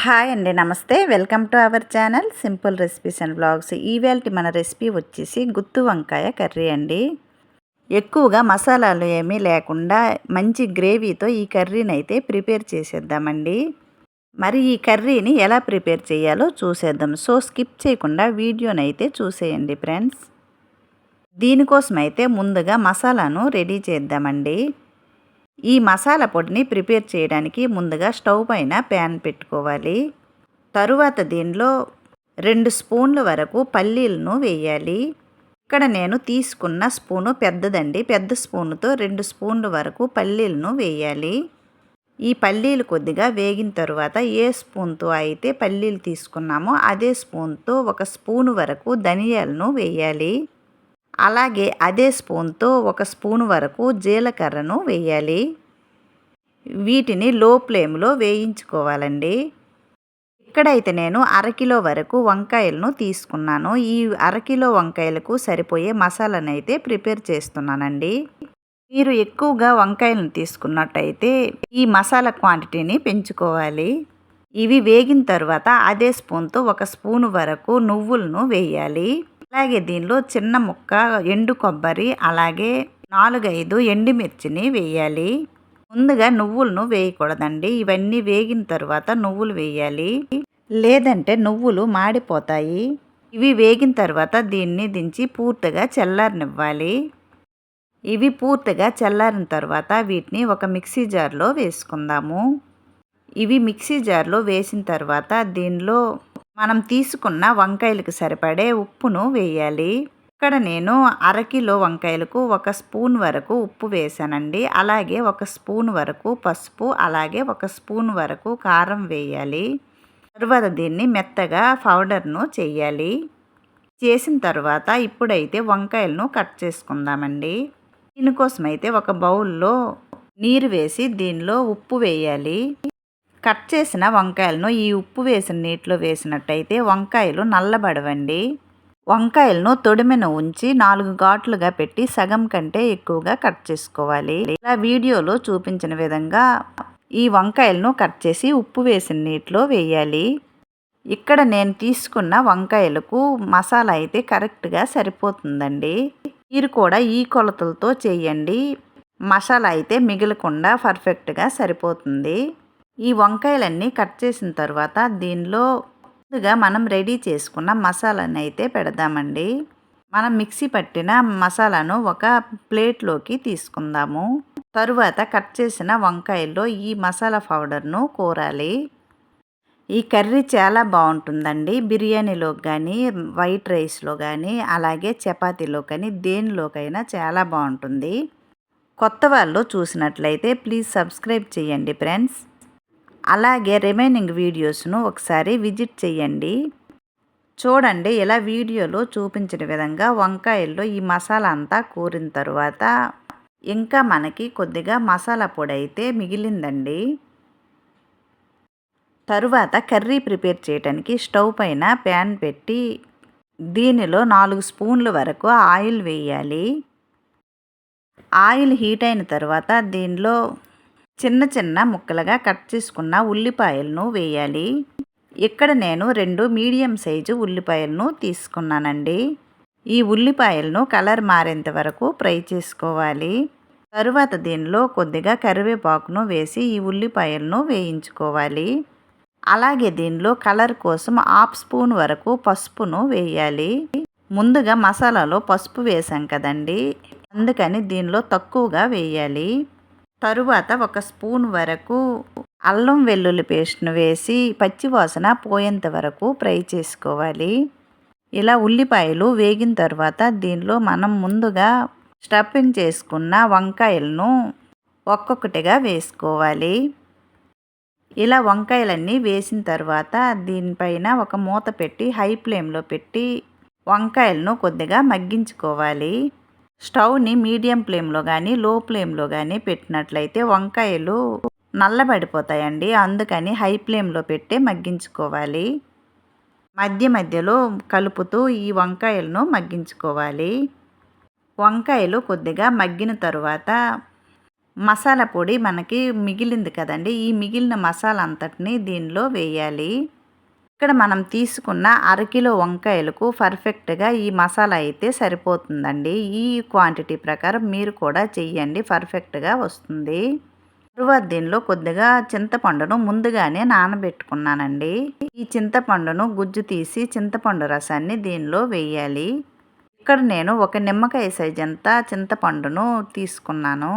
Hi అండి, నమస్తే. Welcome to our channel simple recipes and blogs. ఈవేళ మన రెసిపీ వచ్చేసి గుత్తి వంకాయ కర్రీ అండి. ఎక్కువగా మసాలాలు ఏమీ లేకుండా మంచి గ్రేవీతో ఈ కర్రీని అయితే ప్రిపేర్ చేసేద్దామండి. మరి ఈ కర్రీని ఎలా ప్రిపేర్ చేయాలో చూసేద్దాం. సో స్కిప్ చేయకుండా వీడియోని అయితే చూసేయండి ఫ్రెండ్స్. దీనికోసం అయితే ముందుగా మసాలాను రెడీ చేద్దామండి. ఈ మసాలా పొడిని ప్రిపేర్ చేయడానికి ముందుగా స్టవ్ పైన ప్యాన్ పెట్టుకోవాలి. తరువాత దీనిలో 2 స్పూన్ల వరకు పల్లీలను వేయాలి. ఇక్కడ నేను తీసుకున్న స్పూను పెద్దదండి. పెద్ద స్పూన్తో 2 స్పూన్ల వరకు పల్లీలను వేయాలి. ఈ పల్లీలు కొద్దిగా వేగిన తరువాత ఏ స్పూన్తో అయితే పల్లీలు తీసుకున్నామో అదే స్పూన్తో 1 స్పూను వరకు ధనియాలను వేయాలి. అలాగే అదే స్పూన్తో 1 స్పూన్ వరకు జీలకర్రను వేయాలి. వీటిని లో ఫ్లేమ్లో వేయించుకోవాలండి. ఇక్కడైతే నేను అరకిలో వరకు వంకాయలను తీసుకున్నాను. ఈ అరకిలో వంకాయలకు సరిపోయే మసాలాను అయితే ప్రిపేర్ చేస్తున్నానండి. మీరు ఎక్కువగా వంకాయలను తీసుకున్నట్టయితే ఈ మసాలా క్వాంటిటీని పెంచుకోవాలి. ఇవి వేగిన తర్వాత అదే స్పూన్తో 1 స్పూను వరకు నువ్వులను వేయాలి. అలాగే దీనిలో చిన్న ముక్క ఎండు కొబ్బరి, అలాగే 4-5 ఎండుమిర్చిని వేయాలి. ముందుగా నువ్వులను వేయకూడదండి. ఇవన్నీ వేగిన తర్వాత నువ్వులు వేయాలి, లేదంటే నువ్వులు మాడిపోతాయి. ఇవి వేగిన తర్వాత దీన్ని దించి పూర్తిగా చల్లారనివ్వాలి. ఇవి పూర్తిగా చల్లారిన తర్వాత వీటిని ఒక మిక్సీ జార్లో వేసుకుందాము. ఇవి మిక్సీ జార్లో వేసిన తర్వాత దీనిలో మనం తీసుకున్న వంకాయలకు సరిపడే ఉప్పును వేయాలి. ఇక్కడ నేను అరకిలో వంకాయలకు 1 స్పూన్ వరకు ఉప్పు వేసానండి. అలాగే 1 స్పూన్ వరకు పసుపు, అలాగే 1 స్పూన్ వరకు కారం వేయాలి. తరువాత దీన్ని మెత్తగా పౌడర్ను చేయాలి. చేసిన తర్వాత ఇప్పుడైతే వంకాయలను కట్ చేసుకుందామండి. దీనికోసం అయితే ఒక బౌల్లో నీరు వేసి దీనిలో ఉప్పు వేయాలి. కట్ చేసిన వంకాయలను ఈ ఉప్పు వేసిన నీటిలో వేసినట్టయితే వంకాయలు నల్లబడవండి. వంకాయలను తొడిమెను ఉంచి 4 ఘాట్లుగా పెట్టి సగం కంటే ఎక్కువగా కట్ చేసుకోవాలి. ఇలా వీడియోలో చూపించిన విధంగా ఈ వంకాయలను కట్ చేసి ఉప్పు వేసిన నీటిలో వేయాలి. ఇక్కడ నేను తీసుకున్న వంకాయలకు మసాలా అయితే కరెక్ట్గా సరిపోతుందండి. మీరు కూడా ఈ కొలతలతో చేయండి. మసాలా అయితే మిగలకుండా పర్ఫెక్ట్గా సరిపోతుంది. ఈ వంకాయలన్నీ కట్ చేసిన తర్వాత దీనిలో ముందుగా మనం రెడీ చేసుకున్న మసాలాను అయితే పెడదామండి. మనం మిక్సీ పట్టిన మసాలాను ఒక ప్లేట్లోకి తీసుకుందాము. తరువాత కట్ చేసిన వంకాయల్లో ఈ మసాలా పౌడర్ను కోరాలి. ఈ కర్రీ చాలా బాగుంటుందండి. బిర్యానీలో కానీ, వైట్ రైస్లో కానీ, అలాగే చపాతీలో కానీ దేనిలోకైనా చాలా బాగుంటుంది. కొత్త వాళ్ళు చూసినట్లయితే ప్లీజ్ సబ్స్క్రైబ్ చేయండి ఫ్రెండ్స్. అలాగే రిమైనింగ్ వీడియోస్ను ఒకసారి విజిట్ చేయండి. చూడండి, ఇలా వీడియోలో చూపించిన విధంగా వంకాయల్లో ఈ మసాలా అంతా కూరిన తరువాత ఇంకా మనకి కొద్దిగా మసాలా పొడి అయితే మిగిలిందండి. తరువాత కర్రీ ప్రిపేర్ చేయడానికి స్టవ్ పైన ప్యాన్ పెట్టి దీనిలో 4 స్పూన్ల వరకు ఆయిల్ వేయాలి. ఆయిల్ హీట్ అయిన తర్వాత దీనిలో చిన్న చిన్న ముక్కలుగా కట్ చేసుకున్న ఉల్లిపాయలను వేయాలి. ఇక్కడ నేను 2 మీడియం సైజు ఉల్లిపాయలను తీసుకున్నానండి. ఈ ఉల్లిపాయలను కలర్ మారేంత వరకు ఫ్రై చేసుకోవాలి. తరువాత దీనిలో కొద్దిగా కరివేపాకును వేసి ఈ ఉల్లిపాయలను వేయించుకోవాలి. అలాగే దీనిలో కలర్ కోసం 1/2 స్పూన్ వరకు పసుపును వేయాలి. ముందుగా మసాలాలో పసుపు వేసాం కదండి, అందుకని దీనిలో తక్కువగా వేయాలి. తరువాత 1 స్పూన్ వరకు అల్లం వెల్లుల్లి పేస్ట్ను వేసి పచ్చివాసన పోయేంత వరకు ఫ్రై చేసుకోవాలి. ఇలా ఉల్లిపాయలు వేగిన తర్వాత దీనిలో మనం ముందుగా స్టఫింగ్ చేసుకున్న వంకాయలను ఒక్కొక్కటిగా వేసుకోవాలి. ఇలా వంకాయలన్నీ వేసిన తర్వాత దీనిపైన ఒక మూత పెట్టి హై ఫ్లేమ్లో పెట్టి వంకాయలను కొద్దిగా మగ్గించుకోవాలి. స్టవ్ని మీడియం ఫ్లేమ్లో కానీ లో ఫ్లేమ్లో కానీ పెట్టినట్లయితే వంకాయలు నల్లబడిపోతాయండి. అందుకని హై ఫ్లేమ్లో పెట్టి మగ్గించుకోవాలి. మధ్య మధ్యలో కలుపుతూ ఈ వంకాయలను మగ్గించుకోవాలి. వంకాయలు కొద్దిగా మగ్గిన తరువాత మసాలా పొడి మనకి మిగిలింది కదండి, ఈ మిగిలిన మసాలా అంతటిని దీనిలో వేయాలి. ఇక్కడ మనం తీసుకున్న అరకిలో వంకాయలకు పర్ఫెక్ట్గా ఈ మసాలా అయితే సరిపోతుందండి. ఈ క్వాంటిటీ ప్రకారం మీరు కూడా చెయ్యండి, పర్ఫెక్ట్గా వస్తుంది. తరువాత దీనిలో కొద్దిగా చింతపండును ముందుగానే నానబెట్టుకున్నానండి. ఈ చింతపండును గుజ్జు తీసి చింతపండు రసాన్ని దీనిలో వేయాలి. ఇక్కడ నేను ఒక నిమ్మకాయ సైజ్ అంత చింతపండును తీసుకున్నాను.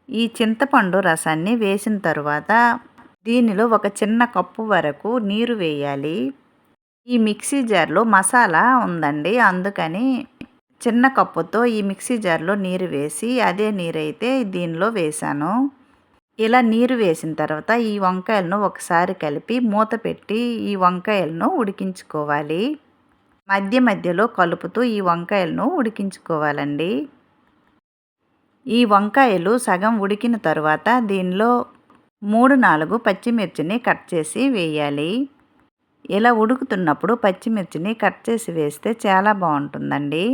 ఈ చింతపండు రసాన్ని వేసిన తరువాత దీనిలో ఒక చిన్న కప్పు వరకు నీరు వేయాలి. ఈ మిక్సీ జార్లో మసాలా ఉందండి, అందుకని చిన్న కప్పుతో ఈ మిక్సీ జార్లో నీరు వేసి అదే నీరైతే దీనిలో వేశాను. ఇలా నీరు వేసిన తర్వాత ఈ వంకాయలను ఒకసారి కలిపి మూత పెట్టి ఈ వంకాయలను ఉడికించుకోవాలి. మధ్య మధ్యలో కలుపుతూ ఈ వంకాయలను ఉడికించుకోవాలండి. ఈ వంకాయలు సగం ఉడికిన తరువాత దీనిలో 3-4 పచ్చిమిర్చిని కట్ చేసి వేయాలి. ఇలా ఉడుకుతున్నప్పుడు పచ్చిమిర్చిని కట్ చేసి వేస్తే చాలా బాగుంటుందండి.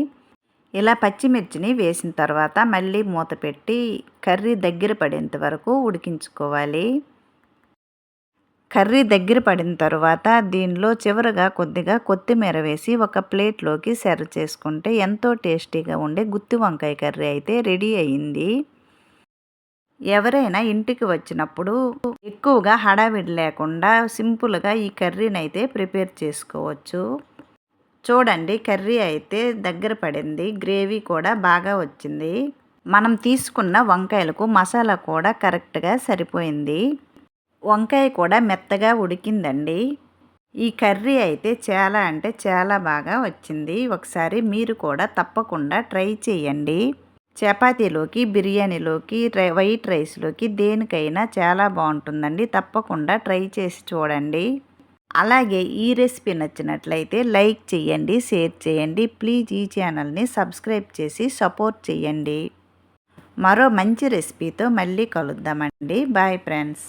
ఇలా పచ్చిమిర్చిని వేసిన తర్వాత మళ్ళీ మూత పెట్టి కర్రీ దగ్గర పడేంత వరకు ఉడికించుకోవాలి. కర్రీ దగ్గర పడిన తర్వాత దీనిలో చివరగా కొద్దిగా కొత్తిమీర వేసి ఒక ప్లేట్లోకి సర్వ్ చేసుకుంటే ఎంతో టేస్టీగా ఉండే గుత్తి వంకాయ కర్రీ అయితే రెడీ అయ్యింది. ఎవరైనా ఇంటికి వచ్చినప్పుడు ఎక్కువగా హడావిడి లేకుండా సింపుల్గా ఈ కర్రీని అయితే ప్రిపేర్ చేసుకోవచ్చు. చూడండి, కర్రీ అయితే దగ్గర పడింది, గ్రేవీ కూడా బాగా వచ్చింది. మనం తీసుకున్న వంకాయలకు మసాలా కూడా కరెక్ట్గా సరిపోయింది. వంకాయ కూడా మెత్తగా ఉడికిందండి. ఈ కర్రీ అయితే చాలా అంటే చాలా బాగా వచ్చింది. ఒకసారి మీరు కూడా తప్పకుండా ట్రై చేయండి. చపాతీలోకి, బిర్యానీలోకి, వైట్ రైస్లోకి దేనికైనా చాలా బాగుంటుందండి. తప్పకుండా ట్రై చేసి చూడండి. అలాగే ఈ రెసిపీ నచ్చినట్లయితే లైక్ చేయండి, షేర్ చేయండి. ప్లీజ్ ఈ ఛానల్ని సబ్స్క్రైబ్ చేసి సపోర్ట్ చేయండి. మరో మంచి రెసిపీతో మళ్ళీ కలుద్దామండి. Bye friends.